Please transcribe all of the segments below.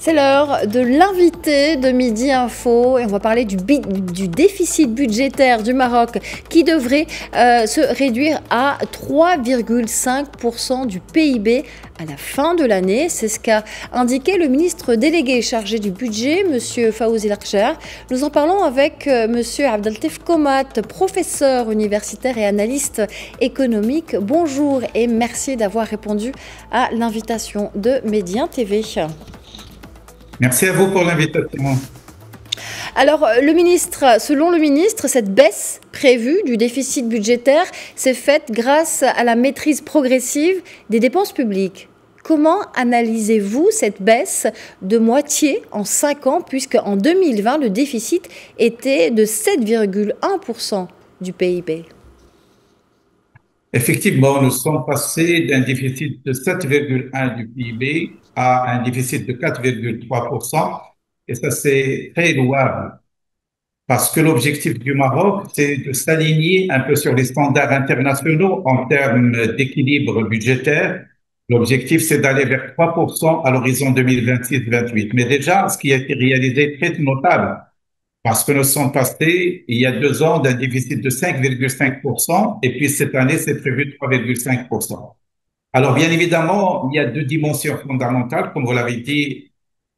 C'est l'heure de l'invité de Midi Info et on va parler du déficit budgétaire du Maroc qui devrait se réduire à 3,5% du PIB à la fin de l'année. C'est ce qu'a indiqué le ministre délégué chargé du budget, M. Fawzi Lakcher. Nous en parlons avec M. Abdeltif Komat, professeur universitaire et analyste économique. Bonjour et merci d'avoir répondu à l'invitation de Médien TV. Merci à vous pour l'invitation. Alors, selon le ministre, cette baisse prévue du déficit budgétaire s'est faite grâce à la maîtrise progressive des dépenses publiques. Comment analysez-vous cette baisse de moitié en 5 ans, puisque en 2020, le déficit était de 7,1% du PIB? Effectivement, nous sommes passés d'un déficit de 7,1 du PIB à un déficit de 4,3%. Et ça, c'est très louable parce que l'objectif du Maroc, c'est de s'aligner un peu sur les standards internationaux en termes d'équilibre budgétaire. L'objectif, c'est d'aller vers 3% à l'horizon 2026-28. Mais déjà, ce qui a été réalisé est très notable. Parce que nous sommes passés, il y a 2 ans, d'un déficit de 5,5%, et puis cette année, c'est prévu 3,5%. Alors, bien évidemment, il y a deux dimensions fondamentales. Comme vous l'avez dit,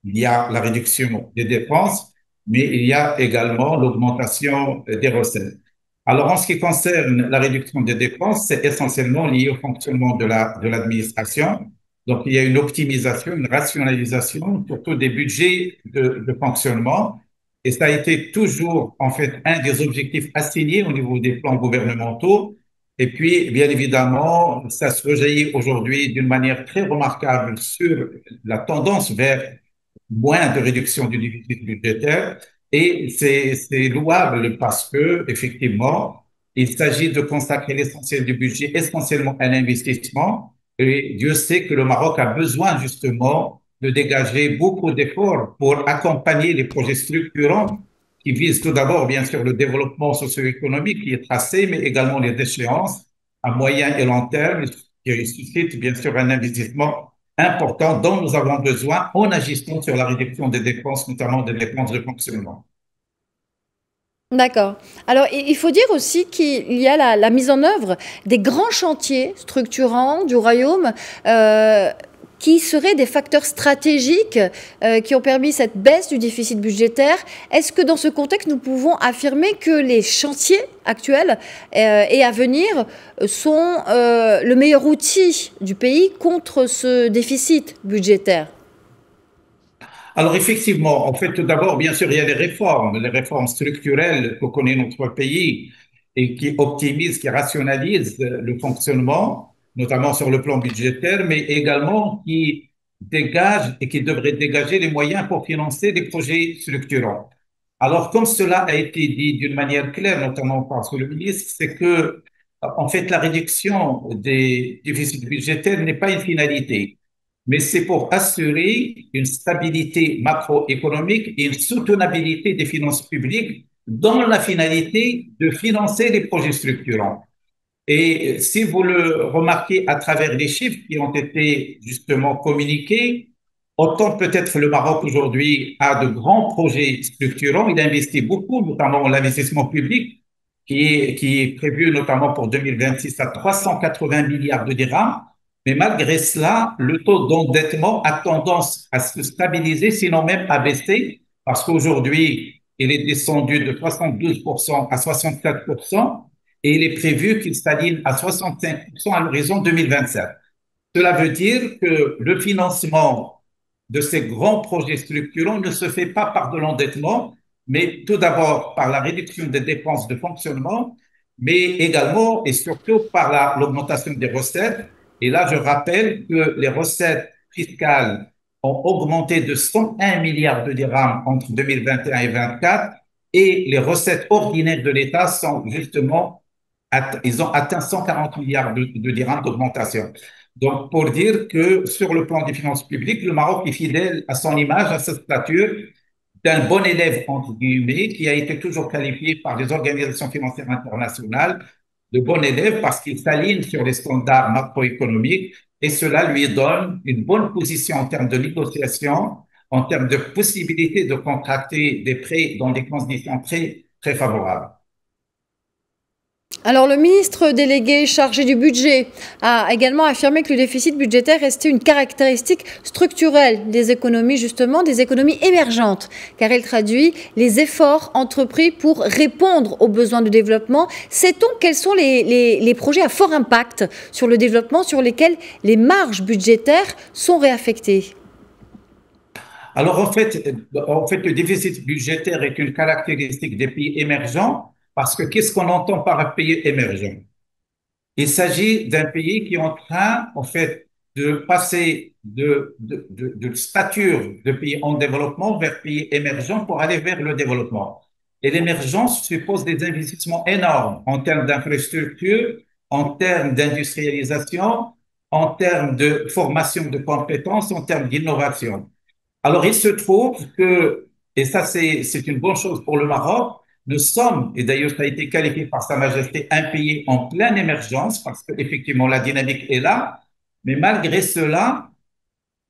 il y a la réduction des dépenses, mais il y a également l'augmentation des recettes. Alors, en ce qui concerne la réduction des dépenses, c'est essentiellement lié au fonctionnement de l'administration. Donc, il y a une optimisation, une rationalisation, surtout des budgets de fonctionnement. Et ça a été toujours, en fait, un des objectifs assignés au niveau des plans gouvernementaux. Et puis, bien évidemment, ça se rejaillit aujourd'hui d'une manière très remarquable sur la tendance vers moins de réduction du déficit budgétaire. Et c'est louable parce que, effectivement, il s'agit de consacrer l'essentiel du budget essentiellement à l'investissement. Et Dieu sait que le Maroc a besoin justement de dégager beaucoup d'efforts pour accompagner les projets structurants qui visent tout d'abord, bien sûr, le développement socio-économique qui est tracé, mais également les échéances à moyen et long terme qui suscitent, bien sûr, un investissement important dont nous avons besoin en agissant sur la réduction des dépenses, notamment des dépenses de fonctionnement. D'accord. Alors, il faut dire aussi qu'il y a la mise en œuvre des grands chantiers structurants du royaume qui seraient des facteurs stratégiques qui ont permis cette baisse du déficit budgétaire. Est-ce que dans ce contexte, nous pouvons affirmer que les chantiers actuels et à venir sont le meilleur outil du pays contre ce déficit budgétaire? Alors effectivement, en fait, tout d'abord, bien sûr, il y a les réformes structurelles que connaît notre pays et qui optimisent, qui rationalisent le fonctionnement, notamment sur le plan budgétaire, mais également qui dégagent et qui devraient dégager les moyens pour financer des projets structurants. Alors, comme cela a été dit d'une manière claire, notamment par le ministre, c'est que, en fait, la réduction des déficits budgétaires n'est pas une finalité, mais c'est pour assurer une stabilité macroéconomique et une soutenabilité des finances publiques dans la finalité de financer les projets structurants. Et si vous le remarquez à travers les chiffres qui ont été justement communiqués, autant peut-être le Maroc aujourd'hui a de grands projets structurants, il investit beaucoup, notamment l'investissement public, qui est prévu notamment pour 2026 à 380 milliards de dirhams. Mais malgré cela, le taux d'endettement a tendance à se stabiliser, sinon même à baisser, parce qu'aujourd'hui, il est descendu de 72% à 64%, et il est prévu qu'il s'aligne à 65% à l'horizon 2027. Cela veut dire que le financement de ces grands projets structurants ne se fait pas par de l'endettement, mais tout d'abord par la réduction des dépenses de fonctionnement, mais également et surtout par l'augmentation des recettes. Et là, je rappelle que les recettes fiscales ont augmenté de 101 milliards de dirhams entre 2021 et 2024, et les recettes ordinaires de l'État sont justement, ils ont atteint 140 milliards de dirhams d'augmentation. Donc, pour dire que sur le plan des finances publiques, le Maroc est fidèle à son image, à sa stature d'un bon élève, entre guillemets, qui a été toujours qualifié par les organisations financières internationales de bon élève parce qu'il s'aligne sur les standards macroéconomiques et cela lui donne une bonne position en termes de négociation en termes de possibilité de contracter des prêts dans des conditions très, très favorables. Alors, le ministre délégué chargé du budget a également affirmé que le déficit budgétaire restait une caractéristique structurelle des économies, justement, des économies émergentes, car elle traduit les efforts entrepris pour répondre aux besoins de développement. Sait-on quels sont les projets à fort impact sur le développement sur lesquels les marges budgétaires sont réaffectées? Alors, en fait, le déficit budgétaire est une caractéristique des pays émergents parce que qu'est-ce qu'on entend par un pays émergent? Il s'agit d'un pays qui est en train, en fait, de passer de stature de pays en développement vers pays émergent pour aller vers le développement. Et l'émergence suppose des investissements énormes en termes d'infrastructure, en termes d'industrialisation, en termes de formation de compétences, en termes d'innovation. Alors, il se trouve que, et ça c'est une bonne chose pour le Maroc, nous sommes, et d'ailleurs ça a été qualifié par Sa Majesté, un pays en pleine émergence, parce qu'effectivement la dynamique est là, mais malgré cela,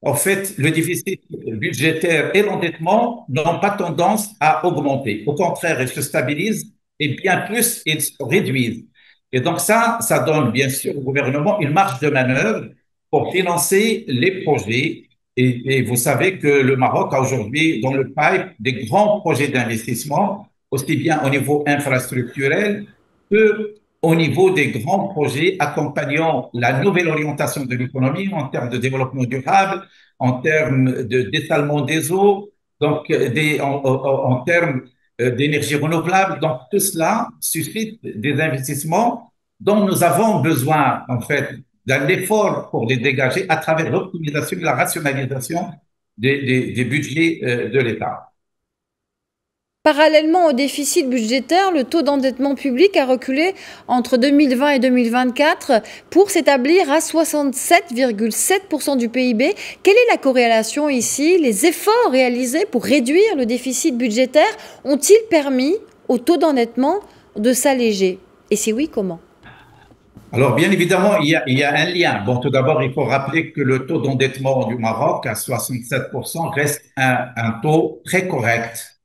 en fait, le déficit budgétaire et l'endettement n'ont pas tendance à augmenter. Au contraire, ils se stabilisent et bien plus, ils se réduisent. Et donc ça donne bien sûr au gouvernement une marge de manœuvre pour financer les projets. Et vous savez que le Maroc a aujourd'hui dans le pipe des grands projets d'investissement, aussi bien au niveau infrastructurel que au niveau des grands projets accompagnant la nouvelle orientation de l'économie en termes de développement durable, en termes de dessalement des eaux, donc en termes d'énergie renouvelable. Donc tout cela suscite des investissements dont nous avons besoin en fait d'un effort pour les dégager à travers l'optimisation et la rationalisation des budgets de l'État. Parallèlement au déficit budgétaire, le taux d'endettement public a reculé entre 2020 et 2024 pour s'établir à 67,7% du PIB. Quelle est la corrélation ici? Les efforts réalisés pour réduire le déficit budgétaire ont-ils permis au taux d'endettement de s'alléger? Et si oui, comment? Alors, bien évidemment, il y a un lien. Bon, tout d'abord, il faut rappeler que le taux d'endettement du Maroc à 67% reste un taux très correct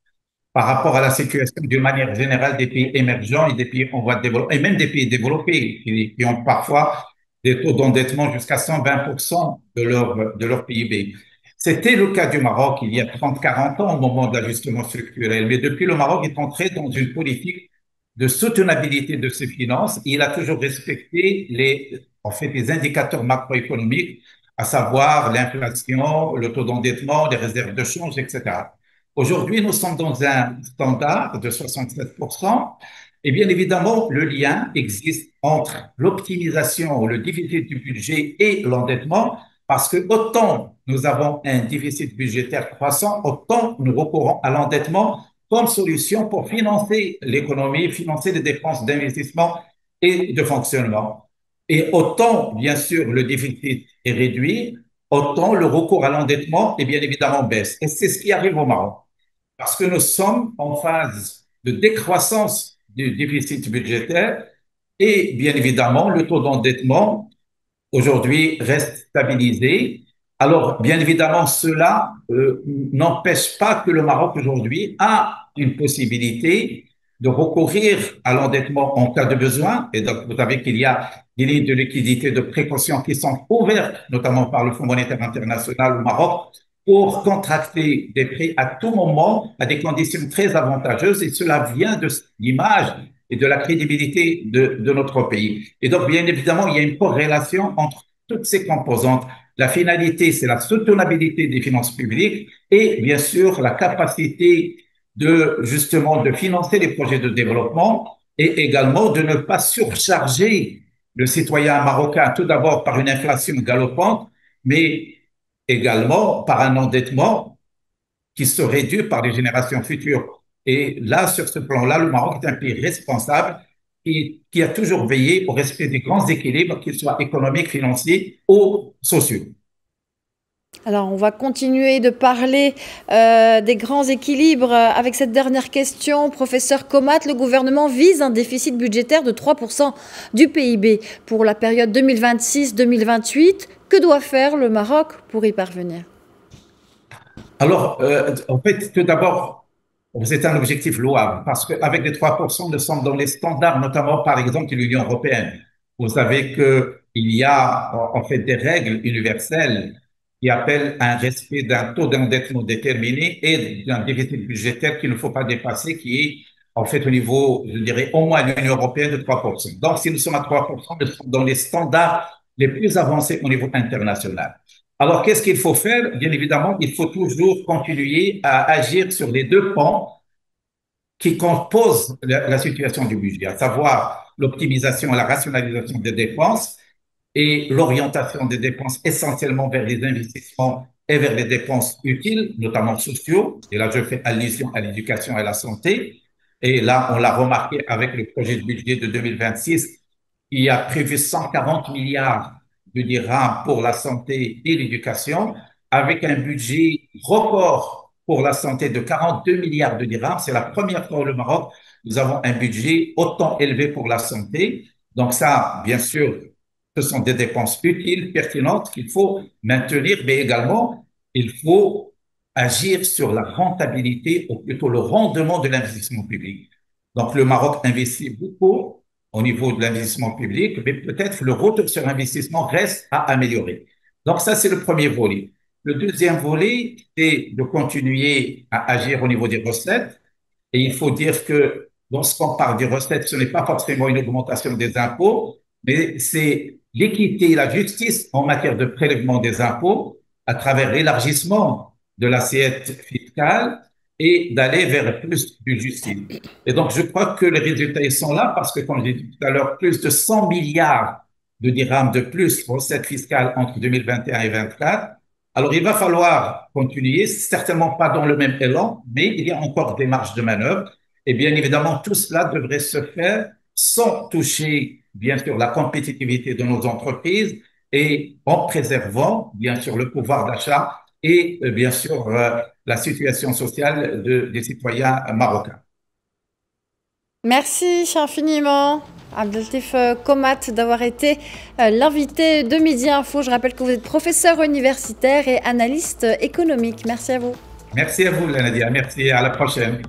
par rapport à la situation d'une manière générale des pays émergents et des pays en voie de développement, et même des pays développés qui ont parfois des taux d'endettement jusqu'à 120% de leur PIB. C'était le cas du Maroc il y a 30-40 ans au moment de l'ajustement structurel, mais depuis le Maroc est entré dans une politique de soutenabilité de ses finances. Il a toujours respecté les indicateurs macroéconomiques, à savoir l'inflation, le taux d'endettement, les réserves de change, etc. Aujourd'hui, nous sommes dans un standard de 67%. Et bien évidemment, le lien existe entre l'optimisation ou le déficit du budget et l'endettement, parce que autant nous avons un déficit budgétaire croissant, autant nous recourons à l'endettement comme solution pour financer l'économie, financer les dépenses d'investissement et de fonctionnement. Et autant, bien sûr, le déficit est réduit, autant le recours à l'endettement est bien évidemment baisse. Et c'est ce qui arrive au Maroc parce que nous sommes en phase de décroissance du déficit budgétaire et bien évidemment, le taux d'endettement aujourd'hui reste stabilisé. Alors, bien évidemment, cela n'empêche pas que le Maroc aujourd'hui a une possibilité de recourir à l'endettement en cas de besoin. Et donc, vous savez qu'il y a des lignes de liquidité de précaution qui sont ouvertes, notamment par le Fonds monétaire international au Maroc, pour contracter des prêts à tout moment à des conditions très avantageuses. Et cela vient de l'image et de la crédibilité de notre pays. Et donc, bien évidemment, il y a une corrélation entre toutes ces composantes. La finalité, c'est la soutenabilité des finances publiques et bien sûr la capacité justement de financer les projets de développement et également de ne pas surcharger le citoyen marocain, tout d'abord par une inflation galopante, mais également par un endettement qui serait dû par les générations futures. Et là, sur ce plan-là, le Maroc est un pays responsable qui a toujours veillé au respect des grands équilibres, qu'ils soient économiques, financiers ou sociaux. Alors, on va continuer de parler des grands équilibres avec cette dernière question. Professeur Komat, le gouvernement vise un déficit budgétaire de 3% du PIB pour la période 2026-2028. Que doit faire le Maroc pour y parvenir? Alors, en fait, tout d'abord, c'est un objectif louable parce qu'avec les 3%, nous sommes dans les standards, notamment par exemple de l'Union européenne. Vous savez qu'il y a en fait des règles universelles qui appellent un respect d'un taux d'endettement déterminé et d'un déficit budgétaire qu'il ne faut pas dépasser, qui est en fait au niveau, je dirais, au moins de l'Union européenne de 3%. Donc, si nous sommes à 3%, nous sommes dans les standards les plus avancés au niveau international. Alors, qu'est-ce qu'il faut faire? Bien évidemment, il faut toujours continuer à agir sur les deux pans qui composent la situation du budget, à savoir l'optimisation et la rationalisation des dépenses et l'orientation des dépenses essentiellement vers les investissements et vers les dépenses utiles, notamment sociaux. Et là, je fais allusion à l'éducation et à la santé. Et là, on l'a remarqué avec le projet de budget de 2026, qui a prévu 140 milliards de dirhams pour la santé et l'éducation, avec un budget record pour la santé de 42 milliards de dirhams. C'est la première fois au Maroc, nous avons un budget autant élevé pour la santé. Donc ça, bien sûr, ce sont des dépenses utiles, pertinentes qu'il faut maintenir, mais également, il faut agir sur la rentabilité, ou plutôt le rendement de l'investissement public. Donc, le Maroc investit beaucoup au niveau de l'investissement public, mais peut-être le retour sur investissement reste à améliorer. Donc, ça, c'est le premier volet. Le deuxième volet, c'est de continuer à agir au niveau des recettes. Et il faut dire que lorsqu'on parle des recettes, ce n'est pas forcément une augmentation des impôts, mais c'est l'équité et la justice en matière de prélèvement des impôts à travers l'élargissement de l'assiette fiscale et d'aller vers plus de justice. Et donc, je crois que les résultats ils sont là parce que, comme j'ai dit tout à l'heure, plus de 100 milliards de dirhams de plus recettes fiscales entre 2021 et 2024. Alors, il va falloir continuer, certainement pas dans le même élan, mais il y a encore des marges de manœuvre. Et bien évidemment, tout cela devrait se faire sans toucher, bien sûr, la compétitivité de nos entreprises et en préservant, bien sûr, le pouvoir d'achat et, bien sûr, la situation sociale des citoyens marocains. Merci infiniment, Abdeltif Komat, d'avoir été l'invité de Midi Info. Je rappelle que vous êtes professeur universitaire et analyste économique. Merci à vous. Merci à vous, Nadia. Merci. À la prochaine.